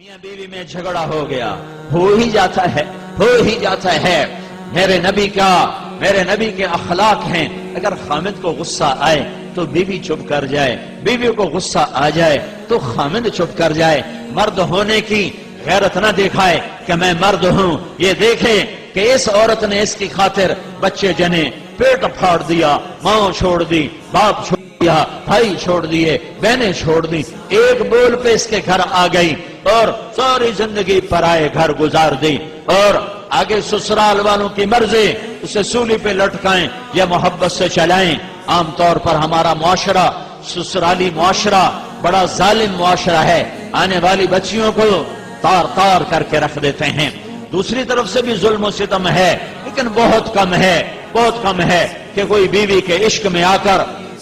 میاں بیوی میں جھگڑا ہو گیا، ہو ہی جاتا ہے۔ میرے نبی کے اخلاق ہیں، اگر خامد کو غصہ آئے تو بیوی چپ کر جائے، بیوی کو غصہ آ جائے تو خامد چپ کر جائے۔ مرد ہونے کی غیرت نہ دکھائے کہ میں مرد ہوں، یہ دیکھے کہ اس عورت نے اس کی خاطر بچے جنے، پیٹ پھاڑ دیا، ماں چھوڑ دی، باپ چھوڑ دیا، بھائی چھوڑ دیے، بہنیں چھوڑ دی، ایک بول پہ اس کے گھر آ گئی اور ساری زندگی پرائے گھر گزار دی، اور آگے سسرال والوں کی مرضی اسے سولی پہ لٹکائیں یا محبت سے چلائیں۔ عام طور پر ہمارا معاشرہ، سسرالی معاشرہ بڑا ظالم معاشرہ ہے، آنے والی بچیوں کو تار تار کر کے رکھ دیتے ہیں۔ دوسری طرف سے بھی ظلم و ستم ہے، لیکن بہت کم ہے کہ کوئی بیوی کے عشق میں آ کر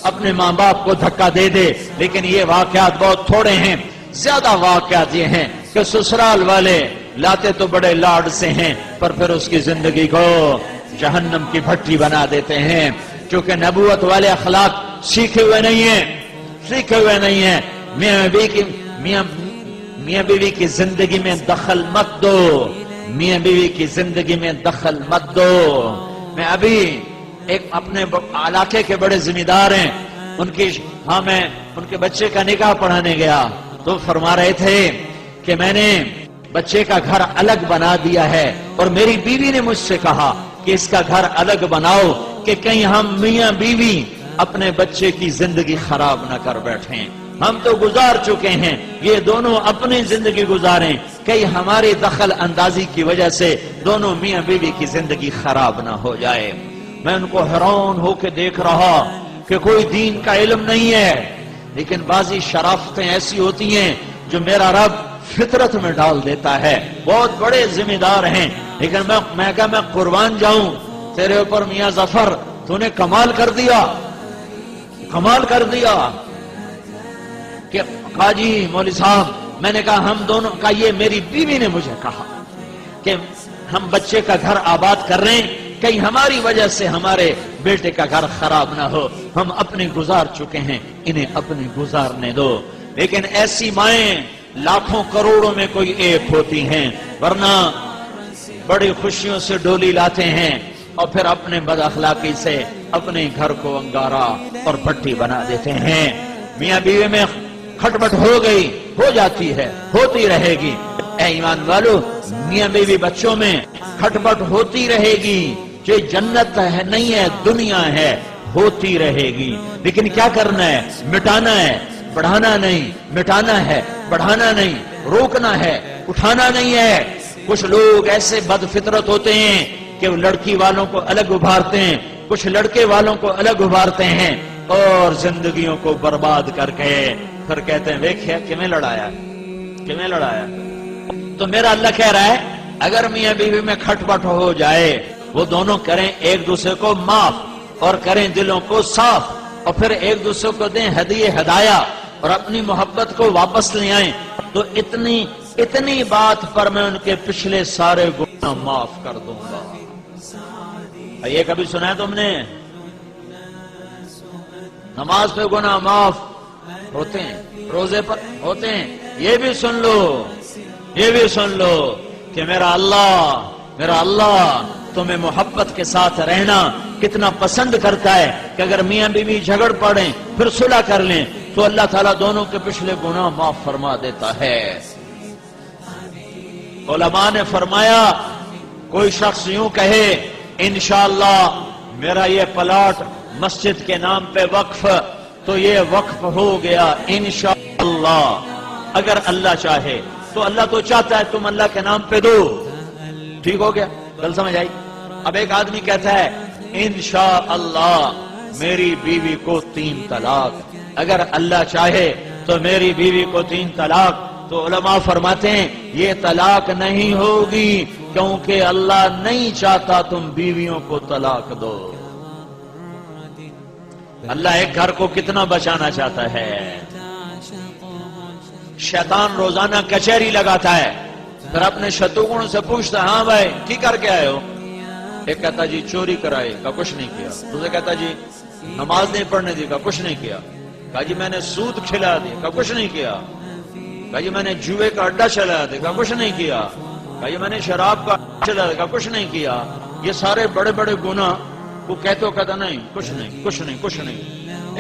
اپنے ماں باپ کو دھکا دے دے، لیکن یہ واقعات بہت تھوڑے ہیں۔ زیادہ واقعات یہ ہیں کہ سسرال والے لاتے تو بڑے لاڈ سے ہیں، پر پھر اس کی زندگی کو جہنم کی بھٹی بنا دیتے ہیں، کیونکہ نبوت والے اخلاق سیکھے ہوئے نہیں ہیں۔ میاں بیوی کی زندگی میں دخل مت دو، میاں بیوی کی زندگی میں دخل مت دو۔ میں ابھی ایک اپنے علاقے کے بڑے ذمہ دار ہیں، میں ان کے بچے کا نکاح پڑھانے گیا تو فرما رہے تھے کہ میں نے بچے کا گھر الگ بنا دیا ہے، اور میری بیوی نے مجھ سے کہا کہ اس کا گھر الگ بناؤ کہ کہیں ہم میاں بیوی اپنے بچے کی زندگی خراب نہ کر بیٹھیں۔ ہم تو گزار چکے ہیں، یہ دونوں اپنی زندگی گزاریں، کہیں ہماری دخل اندازی کی وجہ سے دونوں میاں بیوی کی زندگی خراب نہ ہو جائے۔ میں ان کو حیران ہو کے دیکھ رہا کہ کوئی دین کا علم نہیں ہے، لیکن بعضی شرافتیں ایسی ہوتی ہیں جو میرا رب فطرت میں ڈال دیتا ہے۔ بہت بڑے ذمہ دار ہیں، لیکن میں کہا میں قربان جاؤں تیرے اوپر میاں ظفر، تو نے کمال کر دیا کہ قاضی مولوی صاحب، میں نے کہا ہم دونوں کا، یہ میری بیوی نے مجھے کہا کہ ہم بچے کا گھر آباد کر رہے ہیں، کہیں ہماری وجہ سے ہمارے بیٹے کا گھر خراب نہ ہو، ہم اپنے گزار چکے ہیں، انہیں اپنے گزارنے دو۔ لیکن ایسی مائیں لاکھوں کروڑوں میں کوئی ایک ہوتی ہیں، ورنہ بڑی خوشیوں سے ڈولی لاتے ہیں اور پھر اپنے بد اخلاقی سے اپنے گھر کو انگارا اور پٹی بنا دیتے ہیں۔ میاں بیوی میں کھٹپٹ ہو جاتی ہے، ہوتی رہے گی۔ اے ایمان والو، میاں بیوی بچوں میں کھٹپٹ ہوتی رہے گی، جو جنت ہے نہیں ہے، دنیا ہے، ہوتی رہے گی۔ لیکن کیا کرنا ہے؟ مٹانا ہے، بڑھانا نہیں، مٹانا ہے، بڑھانا نہیں، روکنا ہے، اٹھانا نہیں ہے۔ کچھ لوگ ایسے بد فطرت ہوتے ہیں کہ وہ لڑکی والوں کو الگ ابھارتے ہیں، کچھ لڑکے والوں کو الگ ابھارتے ہیں، اور زندگیوں کو برباد کر کے پھر کہتے ہیں ویکھیا کیویں لڑایا۔ تو میرا اللہ کہہ رہا ہے اگر میاں بیوی میں کھٹپٹ ہو جائے، وہ دونوں کریں ایک دوسرے کو معاف اور کریں دلوں کو صاف، اور پھر ایک دوسرے کو دیں ہدایہ اور اپنی محبت کو واپس لے آئیں، تو اتنی بات پر میں ان کے پچھلے سارے گناہ معاف کر دوں گا۔ یہ کبھی سنا ہے تم نے؟ نماز پہ گناہ معاف ہوتے ہیں، روزے پر ہوتے ہیں۔ یہ بھی سن لو کہ میرا اللہ تمہیں محبت کے ساتھ رہنا کتنا پسند کرتا ہے، کہ اگر میاں بیوی جھگڑ پڑیں پھر صلح کر لیں تو اللہ تعالیٰ دونوں کے پچھلے گناہ معاف فرما دیتا ہے۔ علماء نے فرمایا کوئی شخص یوں کہے انشاءاللہ میرا یہ پلاٹ مسجد کے نام پہ وقف، تو یہ وقف ہو گیا انشاءاللہ۔ اگر اللہ چاہے تو اللہ تو چاہتا ہے تم اللہ کے نام پہ دو، ٹھیک ہو گیا؟ گل سمجھ آئی؟ اب ایک آدمی کہتا ہے انشاءاللہ میری بیوی کو 3 طلاق، اگر اللہ چاہے تو میری بیوی کو 3 طلاق، تو علماء فرماتے ہیں یہ طلاق نہیں ہوگی، کیونکہ اللہ نہیں چاہتا تم بیویوں کو طلاق دو۔ اللہ ایک گھر کو کتنا بچانا چاہتا ہے۔ شیطان روزانہ کچہری لگاتا ہے، پھر اپنے شتروغن سے پوچھتا ہاں بھائی کی کر کے آئے ہو؟ ایک کہتا جی چوری کرائی، کا کچھ نہیں کیا۔ دوسرے کہتا جی نماز نہیں پڑھنے دی، کا کچھ نہیں کیا۔ کہا جی میں نے سود کھلا دی، کا کچھ نہیں کیا۔ کہا یہ میں نے جوئے کا اڈا چلایا تھا، کہا کچھ نہیں کیا. کہا یہ میں نے شراب کا اڈا چلایا تھا، کہا کچھ نہیں کیا. یہ سارے بڑے بڑے گناہ وہ کہتا نہیں کچھ نہیں کچھ نہیں کچھ نہیں.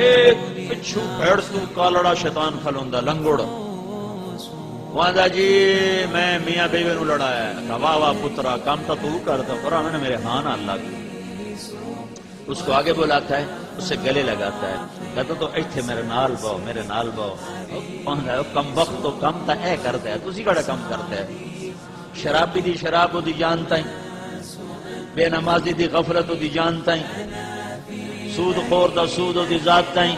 ایک پچھو بھیڑ تو کالڑا شیطان کھلوندا لنگوڑ وہاں جی میں میاں بیوی نو لڑایا ہے. کہا واہ واہ پترا کام تو کرتا پر میں نے میرے ہاں نہ اللہ کی. اس کو آگے بلاتا ہے، اسے گلے لگاتا ہے، کہتا تو ایتھے میرے نال باؤ میرے نال باؤ. کم وقت تو کم تا اے کرتا ہے تسی کڑا کم کرتا ہے. شرابی دی شراب دی جانتا ہے، بے نمازی دی غفلت دی جانتا ہے، سود خور دا سود دی ذات تائیں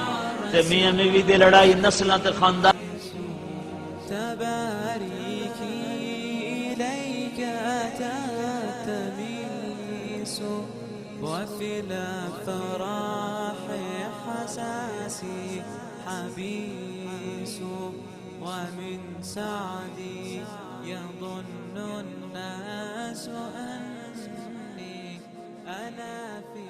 تے میاں بیوی دی لڑائی نسلاں تے خاندان. تباريكي إليك تلتمس وفي الأفراح حساسي حبيس ومن سعدي يظن الناس أني أنا في